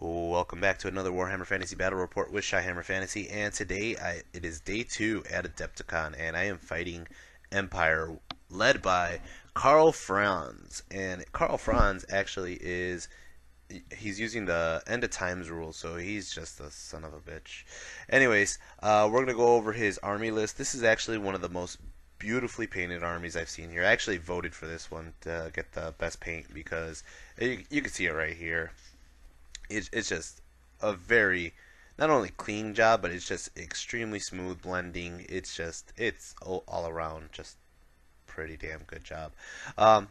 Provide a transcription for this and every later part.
Welcome back to another Warhammer Fantasy Battle Report with Shyhammer Fantasy, and today it is day 2 at Adepticon, and I am fighting Empire, led by Karl Franz. And Karl Franz actually he's using the End of Times rule, so he's just a son of a bitch. Anyways, we're going to go over his army list. This is actually one of the most beautifully painted armies I've seen here. I actually voted for this one to get the best paint because you can see it right here. It's just a very not only clean job, but it's just extremely smooth blending. It's all around just pretty damn good job. Um,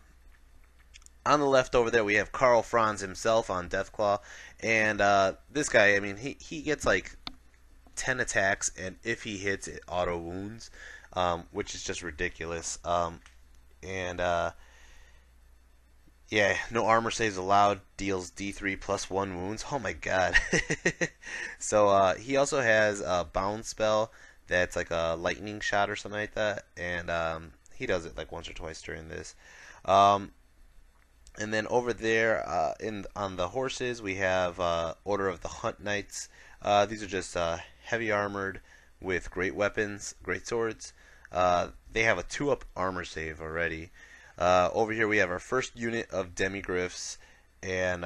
on the left over there, we have Karl Franz himself on Deathclaw, and this guy, I mean, he gets like 10 attacks, and if he hits, it auto wounds, which is just ridiculous. And Yeah, no armor saves allowed. Deals D3 plus 1 wounds. Oh my god. So he also has a bound spell that's like a lightning shot or something like that, and he does it like once or twice during this. Um, and then over there, in on the horses, we have Order of the Hunt Knights. These are just heavy armored with great weapons, great swords. They have a 2-up armor save already. Over here we have our first unit of Demigryphs, and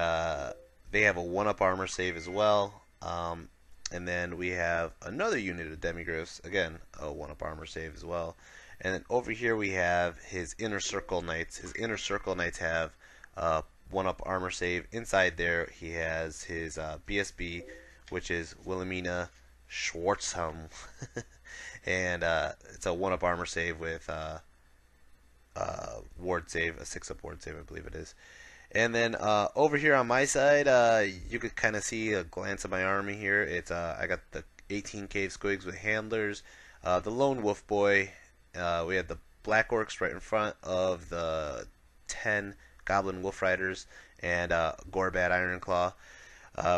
they have a 1-up armor save as well. And then we have another unit of Demigryphs, again, a 1-up armor save as well. And then over here we have his Inner Circle Knights. His Inner Circle Knights have 1-up armor save. Inside there he has his BSB, which is Wilhelmina Schwarzhelm. And it's a 1-up armor save with ward save, a 6-up ward save, I believe it is. And then over here on my side, you could kind of see a glance of my army here. It's I got the 18 cave squigs with handlers, the lone wolf boy. We have the black orcs right in front of the 10 goblin wolf riders and Gorbad Ironclaw.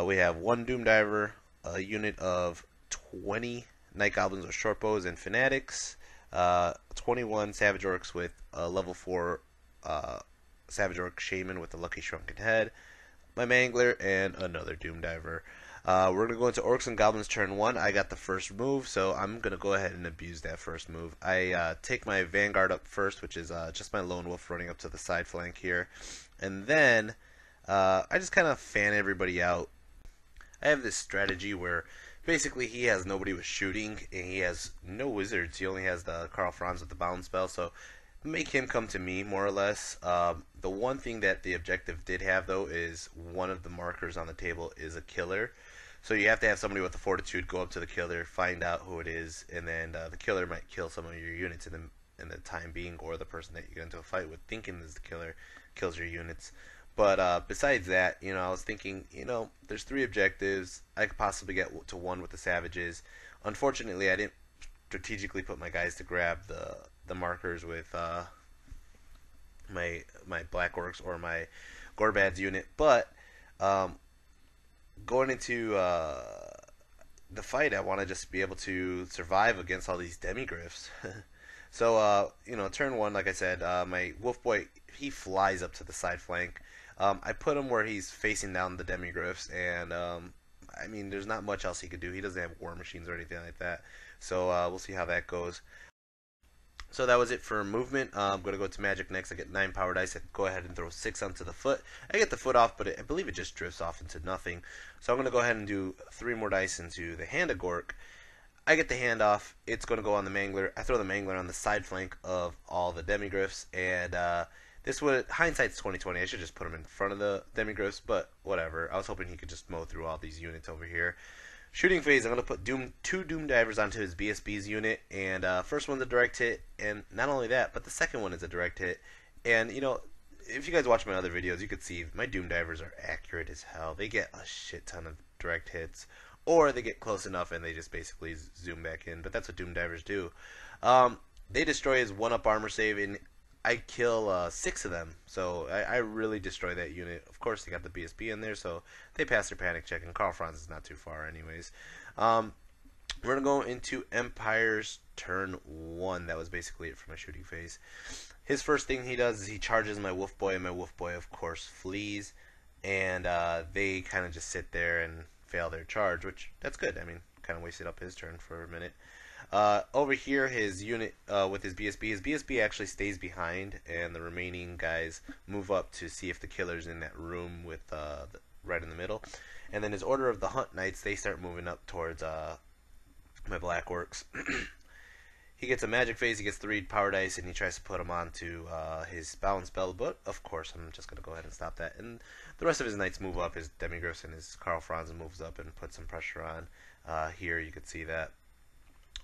We have 1 doom diver, a unit of 20 night goblins with short bows and fanatics. 21 Savage Orcs with a level 4 Savage Orc Shaman with a Lucky Shrunken Head, my Mangler, and another Doom Diver. We're going to go into Orcs and Goblins turn 1. I got the first move, so I'm going to go ahead and abuse that first move. I take my Vanguard up first, which is just my Lone Wolf running up to the side flank here. And then I just kind of fan everybody out. I have this strategy where basically he has nobody with shooting and he has no wizards. He only has the Karl Franz with the bound spell, so make him come to me more or less. The one thing that the objective did have though is one of the markers on the table is a killer. So you have to have somebody with the fortitude go up to the killer, find out who it is, and then the killer might kill some of your units in the time being, or the person that you get into a fight with thinking is the killer kills your units. But besides that, I was thinking, there's 3 objectives. I could possibly get to 1 with the savages. Unfortunately, I didn't strategically put my guys to grab the markers with my black orcs or my Gorbad's unit. But going into the fight, I want to just be able to survive against all these Demigryphs. So, turn 1, like I said, my wolf boy, he flies up to the side flank. I put him where he's facing down the Demigryphs, and I mean, there's not much else he could do. He doesn't have war machines or anything like that, so we'll see how that goes. So that was it for movement. I'm going to go to magic next. I get 9 power dice. I go ahead and throw 6 onto the foot. I get the foot off, but I believe it just drifts off into nothing. So I'm going to go ahead and do 3 more dice into the hand of Gork. I get the hand off. It's going to go on the Mangler. I throw the Mangler on the side flank of all the Demigryphs, and this would, hindsight's 2020. I should just put him in front of the Demigryphs, but whatever. I was hoping he could just mow through all these units over here. Shooting phase, I'm going to put 2 Doom Divers onto his BSB's unit, and first one's a direct hit, and not only that, but the second one is a direct hit. And, if you guys watch my other videos, you could see my Doom Divers are accurate as hell. They get a shit ton of direct hits, or they get close enough and they just basically zoom back in, but that's what Doom Divers do. They destroy his 1-up armor save, and I kill 6 of them, so I really destroy that unit. Of course, they got the BSB in there, so they pass their panic check, and Karl Franz is not too far anyways. We're going to go into Empire's turn 1. That was basically it for my shooting phase. His first thing he does is he charges my wolf boy, and my wolf boy, of course, flees. and they kind of just sit there and fail their charge, which that's good. I mean, kind of wasted up his turn for a minute. Over here, his unit with his BSB actually stays behind, and the remaining guys move up to see if the killer's in that room with right in the middle. And then his Order of the Hunt Knights, they start moving up towards my Black Orcs. He gets a magic phase, he gets 3 power dice, and he tries to put them onto his balance spell, but of course I'm just going to go ahead and stop that. And the rest of his knights move up, his Demigryphs and his Karl Franz moves up and puts some pressure on. Here you can see that.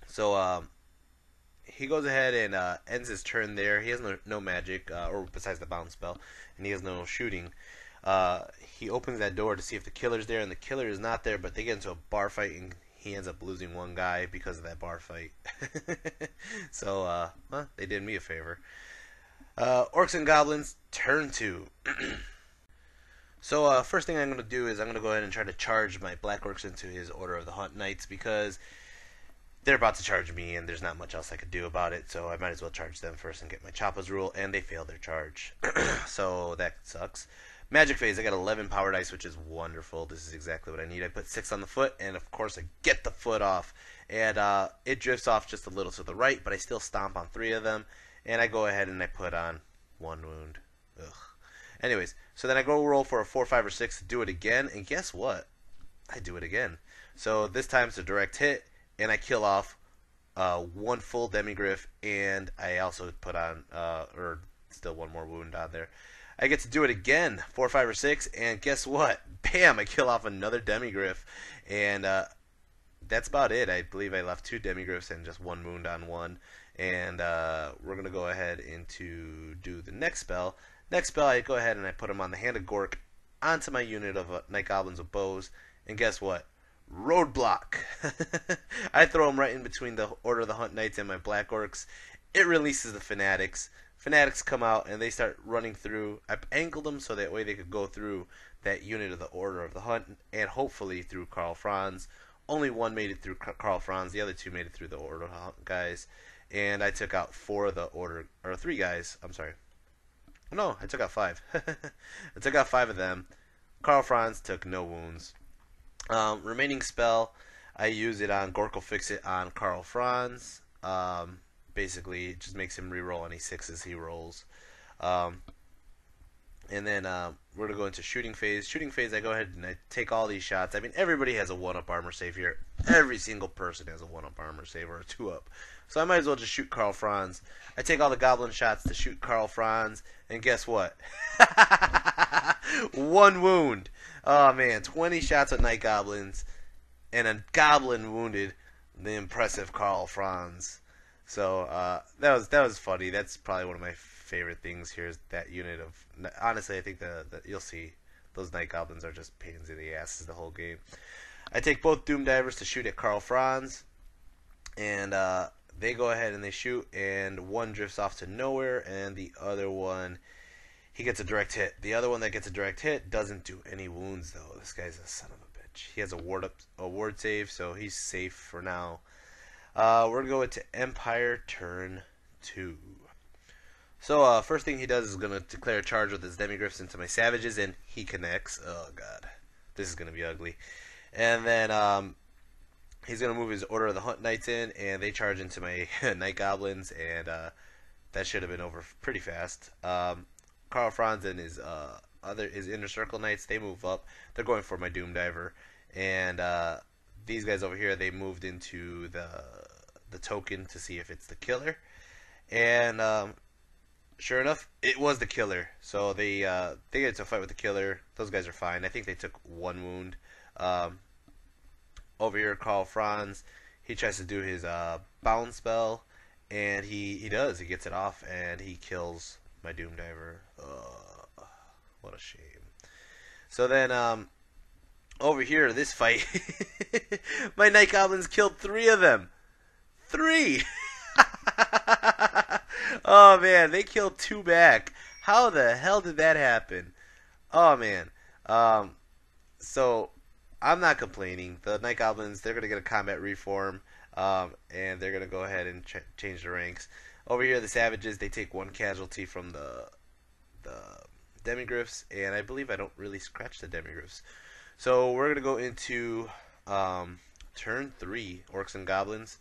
So he goes ahead and ends his turn there. He has no magic, or besides the balance spell, and he has no shooting. He opens that door to see if the killer's there, and the killer is not there, but they get into a bar fight, and he ends up losing one guy because of that bar fight. So, well, they did me a favor. Orcs and Goblins, turn 2. So, first thing I'm going to do is I'm going to go ahead and try to charge my Black Orcs into his Order of the Hunt Knights, because they're about to charge me, and there's not much else I could do about it, so I might as well charge them first and get my Choppa's rule, and they failed their charge. So, that sucks. Magic phase, I got 11 power dice, which is wonderful. This is exactly what I need. I put 6 on the foot, and of course I get the foot off. And it drifts off just a little to the right, but I still stomp on 3 of them. And I go ahead and I put on 1 wound. Ugh. Anyways, so then I go roll for a 4, 5, or 6 to do it again, and guess what? I do it again. So this time it's a direct hit, and I kill off 1 full Demigryph, and I also put on, or still 1 more wound on there. I get to do it again, 4, 5, or 6, and guess what? Bam! I kill off another Demigryph, and that's about it. I believe I left 2 Demigryphs and just 1 wound on 1, and we're going to go ahead and to do the next spell. Next spell, I go ahead and I put him on the Hand of Gork onto my unit of Night Goblins with bows, and guess what? Roadblock! I throw him right in between the Order of the Hunt Knights and my Black Orcs. It releases the Fanatics. Fanatics come out and they start running through. I angled them so that way they could go through that unit of the Order of the Hunt and hopefully through Karl Franz. Only 1 made it through Karl Franz. The other 2 made it through the Order of the Hunt guys. And I took out 4 of the Order, or 3 guys. I'm sorry. No, I took out 5. I took out 5 of them. Karl Franz took no wounds. Remaining spell, I use it on Gork Fix It on Karl Franz. Basically, it just makes him reroll any 6s he rolls. And then we're going to go into shooting phase. Shooting phase, I go ahead and I take all these shots. I mean, everybody has a 1-up armor save here. Every single person has a 1-up armor save or a 2-up. So I might as well just shoot Karl Franz. I take all the goblin shots to shoot Karl Franz. And guess what? 1 wound. Oh, man. 20 shots at Night Goblins. And a goblin wounded the impressive Karl Franz. So that was funny. That's probably one of my favorite things here is that unit of. Honestly, I think the you'll see those Night Goblins are just pains in the asses the whole game. I take both Doom Divers to shoot at Karl Franz, and they go ahead and they shoot, and 1 drifts off to nowhere, and the other one he gets a direct hit. The other one that gets a direct hit doesn't do any wounds though. This guy's a son of a bitch. He has a ward save, so he's safe for now. We're going to go into Empire turn 2. So, first thing he does is going to declare a charge with his Demigryphs into my Savages, and he connects. Oh, God. This is going to be ugly. And then, he's going to move his Order of the Hunt Knights in, and they charge into my Night Goblins, and that should have been over pretty fast. Karl Franz and his Inner Circle Knights, they move up. They're going for my Doom Diver, and these guys over here, they moved into the token to see if it's the killer, and sure enough, it was the killer. So they get into a fight with the killer. Those guys are fine. I think they took 1 wound. Over here, Karl Franz, he tries to do his bound spell, and he does. He gets it off, and he kills my Doom Diver. What a shame. So then, over here, this fight, my Night Goblins killed 3 of them. 3! Oh, man, they killed 2 back. How the hell did that happen? Oh, man. So, I'm not complaining. The Night Goblins, they're going to get a combat reform, and they're going to go ahead and change the ranks. Over here, the Savages, they take 1 casualty from the Demigryphs, and I believe I don't really scratch the Demigryphs. So we're going to go into turn 3, Orcs and Goblins.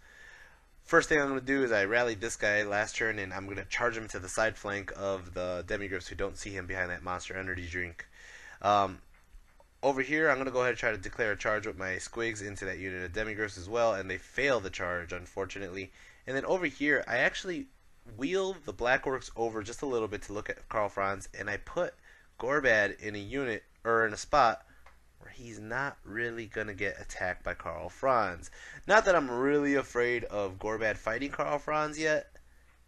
First thing I'm going to do is I rallied this guy last turn, and I'm going to charge him to the side flank of the Demigryphs who don't see him behind that monster energy drink. Over here, I'm going to go ahead and try to declare a charge with my squigs into that unit of Demigryphs as well, and they fail the charge, unfortunately. And then over here, I actually wheel the Black Orcs over just a little bit to look at Karl Franz, and I put Gorbad in a unit, or in a spot, where he's not really going to get attacked by Karl Franz. Not that I'm really afraid of Gorbad fighting Karl Franz yet,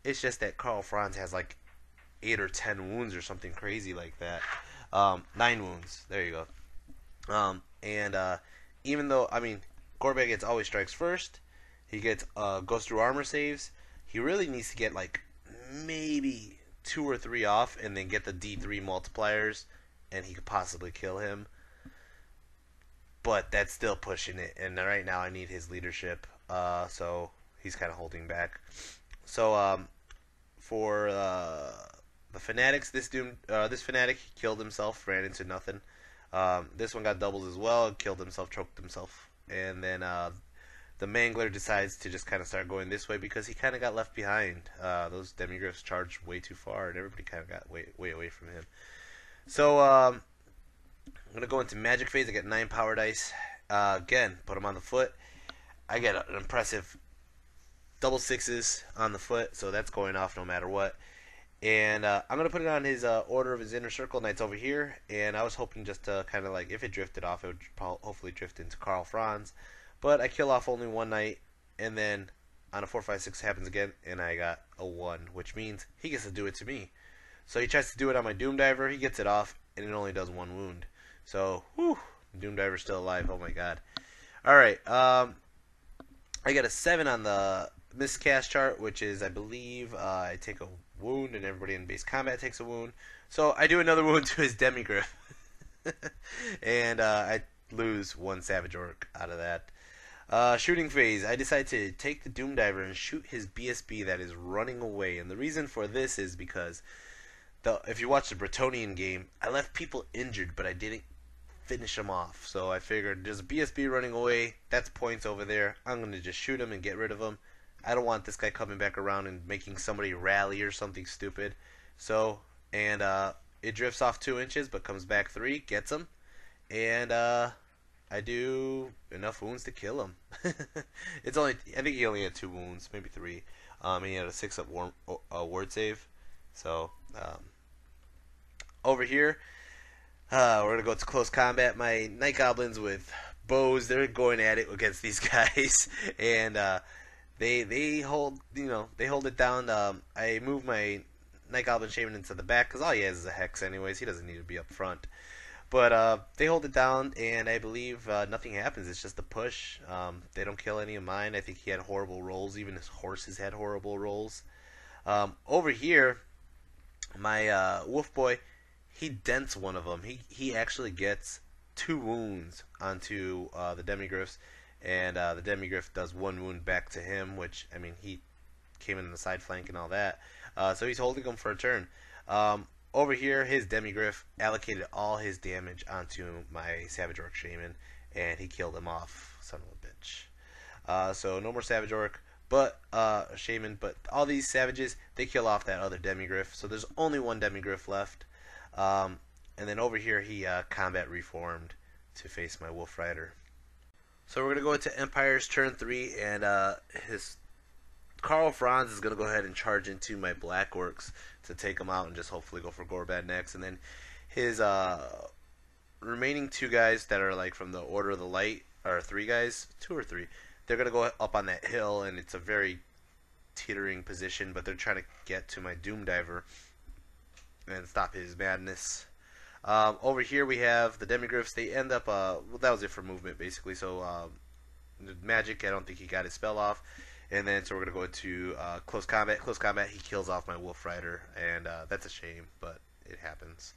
it's just that Karl Franz has like 8 or 10 wounds or something crazy like that. 9 wounds, there you go. Even though, I mean, Gorbad gets always strikes first, he gets goes through armor saves, he really needs to get like maybe 2 or 3 off and then get the D3 multipliers and he could possibly kill him. But that's still pushing it, and right now I need his leadership, so he's kind of holding back. So for the fanatics, this fanatic killed himself, ran into nothing. This one got doubles as well, killed himself, choked himself, and then the Mangler decides to just kind of start going this way because he kind of got left behind. Those Demigryphs charged way too far, and everybody kind of got way away from him. So I'm gonna go into magic phase. I get 9 power dice. Again, put them on the foot. I get an impressive double 6s on the foot, so that's going off no matter what. And I'm going to put it on his Order of his Inner Circle Knights over here. And I was hoping just to kind of like, if it drifted off, it would hopefully drift into Karl Franz. But I kill off only one knight. And then on a 4, 5, 6 happens again. And I got a 1, which means he gets to do it to me. So he tries to do it on my Doom Diver. He gets it off. And it only does 1 wound. So, whew, Doom Diver's still alive. Oh my god. Alright. I got a 7 on the miscast chart, which is, I believe, I take a wound and everybody in base combat takes a wound. So I do another wound to his Demigryph. And I lose 1 Savage Orc out of that. Shooting phase. I decide to take the Doom Diver and shoot his BSB that is running away. And the reason for this is because if you watch the Bretonnian game, I left people injured, but I didn't finish them off. So I figured there's a BSB running away. That's points over there. I'm going to just shoot him and get rid of him. I don't want this guy coming back around and making somebody rally or something stupid. So, and it drifts off 2 inches, but comes back 3, gets him, and I do enough wounds to kill him. It's only, I think he only had 2 wounds, maybe 3. And he had a 6-up ward save. So, over here, we're gonna go to close combat. My Night Goblins with bows, they're going at it against these guys, and They hold, they hold it down. I move my Night Goblin Shaman into the back because all he has is a Hex anyways. He doesn't need to be up front. But they hold it down, and I believe nothing happens. It's just a push. They don't kill any of mine. I think he had horrible rolls. Even his horses had horrible rolls. Over here, my Wolf Boy, he dents one of them. He actually gets 2 wounds onto the Demigryphs. And the Demigryph does 1 wound back to him, which, I mean, he came in the side flank and all that. So he's holding him for a turn. Over here, his Demigryph allocated all his damage onto my Savage Orc Shaman, and he killed him off, son of a bitch. So no more Savage Orc, but Shaman, but all these Savages, they kill off that other Demigryph. So there's only 1 Demigryph left. And then over here, he combat reformed to face my Wolf Rider. So we're going to go into Empire's turn 3, and his Karl Franz is going to go ahead and charge into my Black Orcs to take him out and just hopefully go for Gorbad next. And then his remaining 2 guys that are like from the Order of the Light, or 3 guys, 2 or 3, they're going to go up on that hill, and it's a very teetering position, but they're trying to get to my Doom Diver and stop his madness. Over here we have the Demigryphs. They end up, well, that was it for movement basically. So magic, I don't think he got his spell off. And then so we're gonna go into close combat. Close combat, he kills off my Wolf Rider, and that's a shame, but it happens.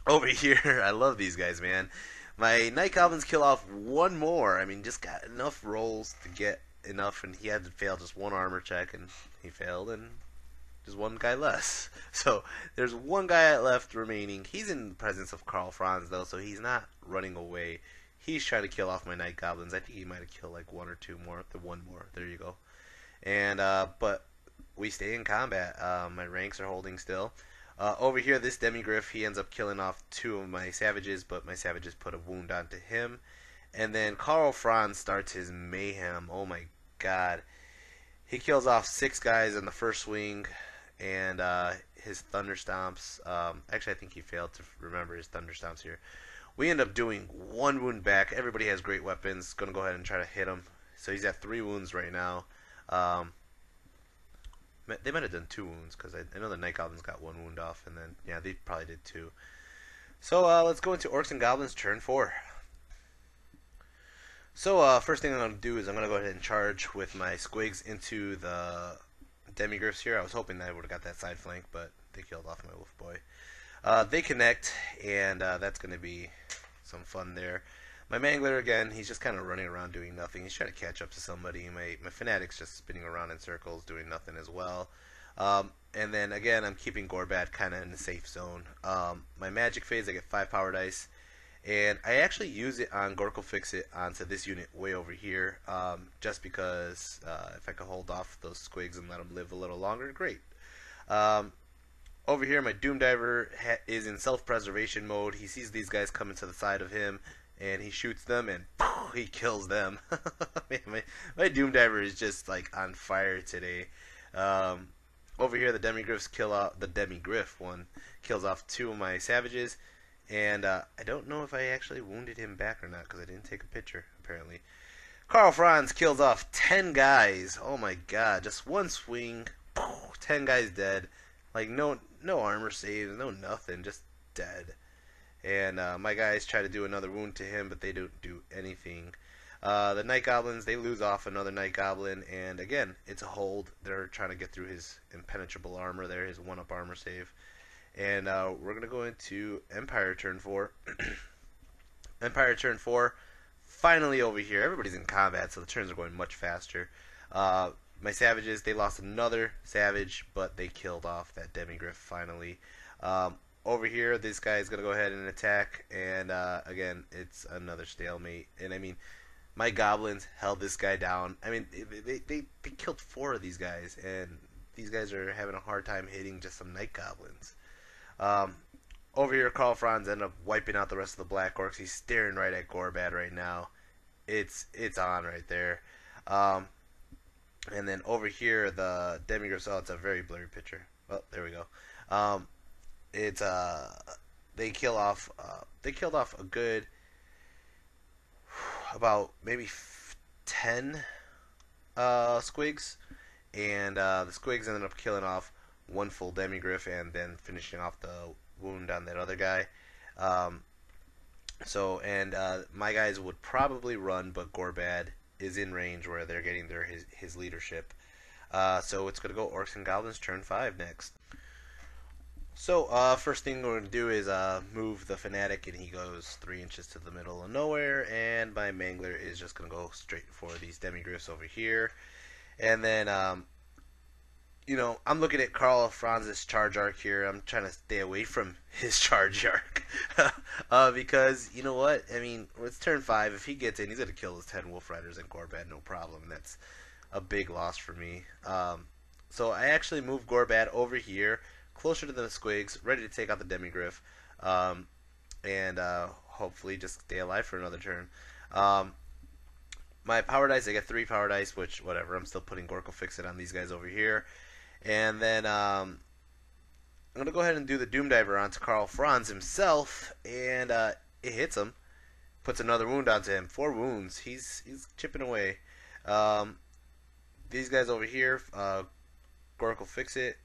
Over here, I love these guys, man. My Night Goblins kill off 1 more. I mean, just got enough rolls to get enough, and he had to fail just 1 armor check, and he failed, and Just one guy less. So there's one guy left remaining. He's in the presence of Karl Franz though, so he's not running away. He's trying to kill off my night goblins. I think he might have killed like one or two more. The one more. There you go. And but we stay in combat. My ranks are holding still. Over here, this Demigryph, he ends up killing off two of my savages, but my savages put a wound onto him. And then Karl Franz starts his mayhem. Oh my god. He kills off 6 guys in the first swing, and his Thunder Stomps. Actually, I think he failed to remember his Thunder Stomps here. We end up doing 1 wound back. Everybody has great weapons. Gonna go ahead and try to hit him. So he's at 3 wounds right now. They might have done 2 wounds, because I know the Night Goblins got 1 wound off, and then, yeah, they probably did 2. So let's go into Orcs and Goblins turn 4. So first thing I'm going to do is I'm going to go ahead and charge with my squigs into the Demigryphs here. I was hoping that I would have got that side flank, but they killed off my wolf boy. They connect, and that's going to be some fun there. My Mangler, again, he's just kind of running around doing nothing. He's trying to catch up to somebody. My Fanatic's just spinning around in circles doing nothing as well. And then, again, I'm keeping Gorbat kind of in the safe zone. My Magic Phase, I get 5 power dice. And I actually use it on Gorkle Fix It onto this unit way over here, just because if I could hold off those squigs and let them live a little longer, great. Over here, my Doom Diver is in self-preservation mode. He sees these guys coming to the side of him, and he shoots them, and he kills them. Man, my Doom Diver is just like on fire today. Over here, the Demigryphs kill off the Demigryph one kills off 2 of my savages. And I don't know if I actually wounded him back or not, because I didn't take a picture, apparently. Karl Franz kills off 10 guys. Oh my god, just 1 swing, 10 guys dead. Like, no armor saves, no nothing, just dead. And my guys try to do another wound to him, but they don't do anything. The Night Goblins, they lose off another Night Goblin, and again, it's a hold. They're trying to get through his impenetrable armor there, his 1-up armor save. And we're going to go into Empire turn 4. Empire turn 4. Finally over here. Everybody's in combat, so the turns are going much faster. My savages, they lost another savage, but they killed off that Demigryph finally. Over here, this guy is going to go ahead and attack. And again, it's another stalemate. And I mean, my goblins held this guy down. I mean, they killed 4 of these guys. And these guys are having a hard time hitting just some Night Goblins. Over here, Karl Franz ended up wiping out the rest of the Black Orcs. He's staring right at Gorbat right now. It's on right there. And then over here, the Demigryphs. Oh, it's a very blurry picture. Oh, there we go. They killed off a good about maybe 10 squigs, and the squigs ended up killing off 1 full Demigryph and then finishing off the wound on that other guy. My guys would probably run, but Gorbat is in range where they're getting his leadership. So it's going to go Orcs and Goblins turn 5 next. So first thing we're going to do is move the Fanatic, and he goes 3 inches to the middle of nowhere, and my Mangler is just going to go straight for these Demigryphs over here. And then you know, I'm looking at Karl Franz's charge arc here. I'm trying to stay away from his charge arc. Because, you know what? I mean, it's turn 5. If he gets in, he's going to kill his 10 Wolf Riders and Gorbat, no problem. And that's a big loss for me. So I actually moved Gorbat over here, closer to the squigs, ready to take out the Demigryph. And hopefully just stay alive for another turn. My power dice, I get 3 power dice, which, whatever. I'm still putting Gorkle Fix It on these guys over here. And then I'm going to go ahead and do the Doom Diver onto Karl Franz himself, and it hits him. Puts another wound onto him. 4 wounds. He's chipping away. These guys over here, Gorkle Fix It.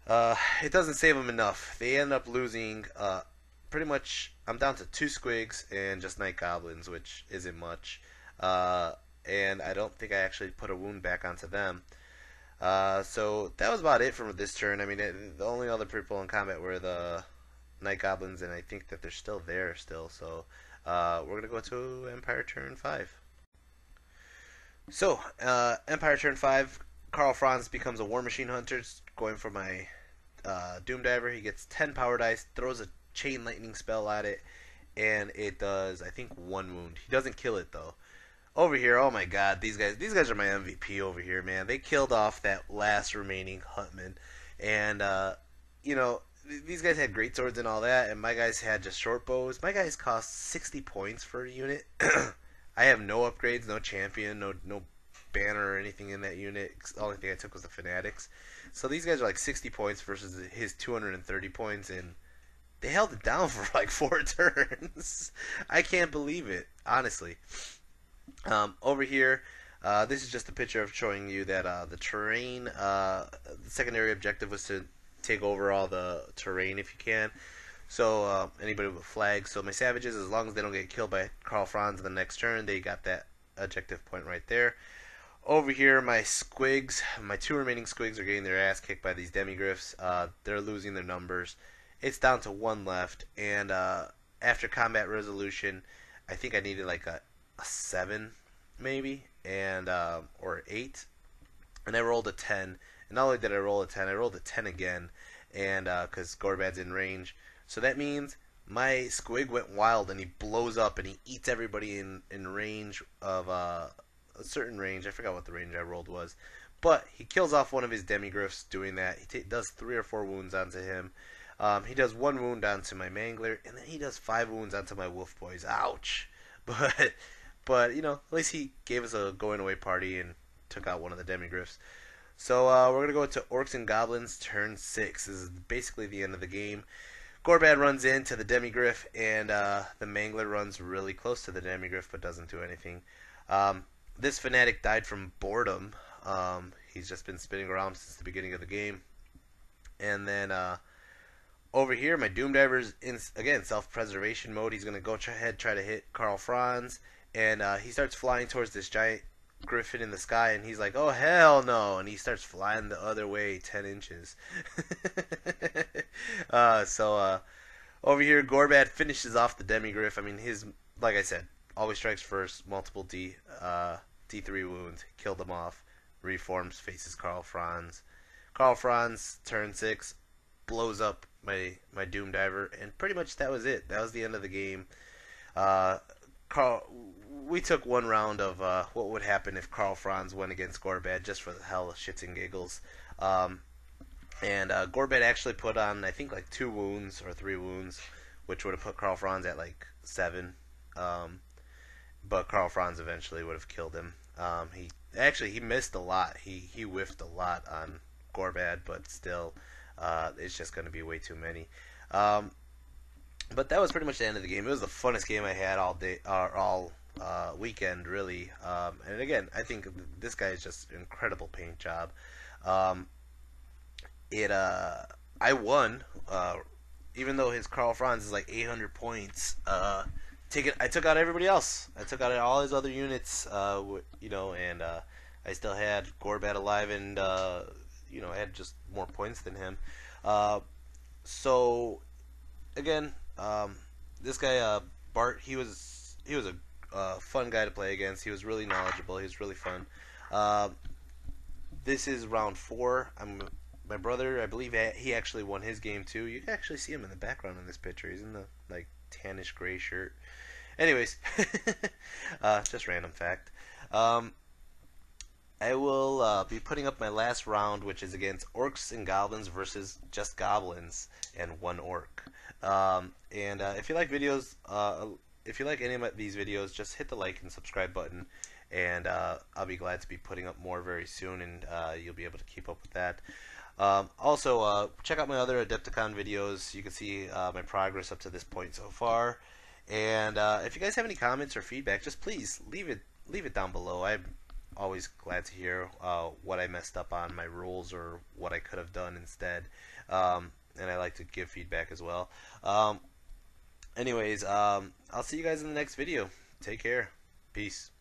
It doesn't save them enough. They end up losing pretty much. I'm down to 2 squigs and just Night Goblins, which isn't much. And I don't think I actually put a wound back onto them. So that was about it for this turn. I mean, the only other people in combat were the Night Goblins, and I think that they're still there still. So we're gonna go to Empire turn 5. So Empire turn 5. Karl Franz becomes a War Machine Hunter, going for my Doom Diver. He gets 10 power dice, throws a Chain Lightning spell at it, and it does, I think, 1 wound. He doesn't kill it, though. Over here, oh my god, these guys are my MVP over here, man. They killed off that last remaining Huntman. And, you know, these guys had great swords and all that, and my guys had just short bows. My guys cost 60 points for a unit. I have no upgrades, no champion, no banner or anything in that unit. The only thing I took was the Fanatics. So these guys are like 60 points versus his 230 points, and they held it down for like 4 turns. I can't believe it, honestly. Over here, this is just a picture of showing you that the terrain, the secondary objective was to take over all the terrain if you can. So anybody with flags. So my savages, as long as they don't get killed by Karl Franz in the next turn, they got that objective point right there. Over here, my squigs, my 2 remaining squigs are getting their ass kicked by these Demigryphs. They're losing their numbers. It's down to 1 left, and after combat resolution, I think I needed like a 7 maybe, and or 8, and I rolled a 10. And not only did I roll a 10, I rolled a 10 again, and because Gorbad's in range. So that means my squig went wild, and he blows up, and he eats everybody in range of a certain range. I forgot what the range I rolled was. But he kills off one of his Demigryphs doing that. He does 3 or 4 wounds onto him. He does 1 wound onto my Mangler, and then he does 5 wounds onto my Wolf Boys. Ouch! But you know, at least he gave us a going away party and took out one of the Demigryphs. So we're going to go to Orcs and Goblins, turn 6. This is basically the end of the game. Gorbad runs into the Demigryph, and the Mangler runs really close to the Demigryph but doesn't do anything. This Fanatic died from boredom. He's just been spinning around since the beginning of the game. And then over here, my Doom Diver's in, again, self-preservation mode. He's going to go ahead try to hit Karl Franz, and he starts flying towards this giant griffin in the sky, and he's like, oh hell no, and he starts flying the other way 10 inches. So over here, Gorbad finishes off the Demigryph. I mean, his, like I said, always strikes first, multiple D3 wounds, killed him off, reforms, faces Karl Franz. Karl Franz, turn 6, blows up my Doom Diver, and pretty much that was it. That was the end of the game. We took 1 round of what would happen if Karl Franz went against Gorbad, just for the hell of shits and giggles. And Gorbad actually put on, I think, like 2 wounds or 3 wounds, which would have put Karl Franz at like 7. But Karl Franz eventually would have killed him. He missed a lot. He whiffed a lot on Gorbad, but still, it's just going to be way too many. But that was pretty much the end of the game. It was the funnest game I had all day, all weekend, really. And again, I think this guy is just an incredible paint job. I won, even though his Karl Franz is like 800 points. I took out everybody else. I took out all his other units, you know, and I still had Gorbad alive, and you know, I had just more points than him. So again, this guy Bart, he was a fun guy to play against. He was really knowledgeable. He was really fun. This is round 4. My brother, I believe he actually won his game too. You can actually see him in the background in this picture. He's in the like tannish gray shirt. Anyways, just random fact. I will be putting up my last round, which is against Orcs and Goblins versus just Goblins and 1 Orc. And if you like videos, if you like any of these videos, just hit the like and subscribe button, and I'll be glad to be putting up more very soon, and you'll be able to keep up with that. Also, check out my other Adepticon videos. You can see my progress up to this point so far. And if you guys have any comments or feedback, just please leave it down below. I'm always glad to hear what I messed up on, my rules, or what I could have done instead. And I like to give feedback as well. Anyways, I'll see you guys in the next video. Take care. Peace.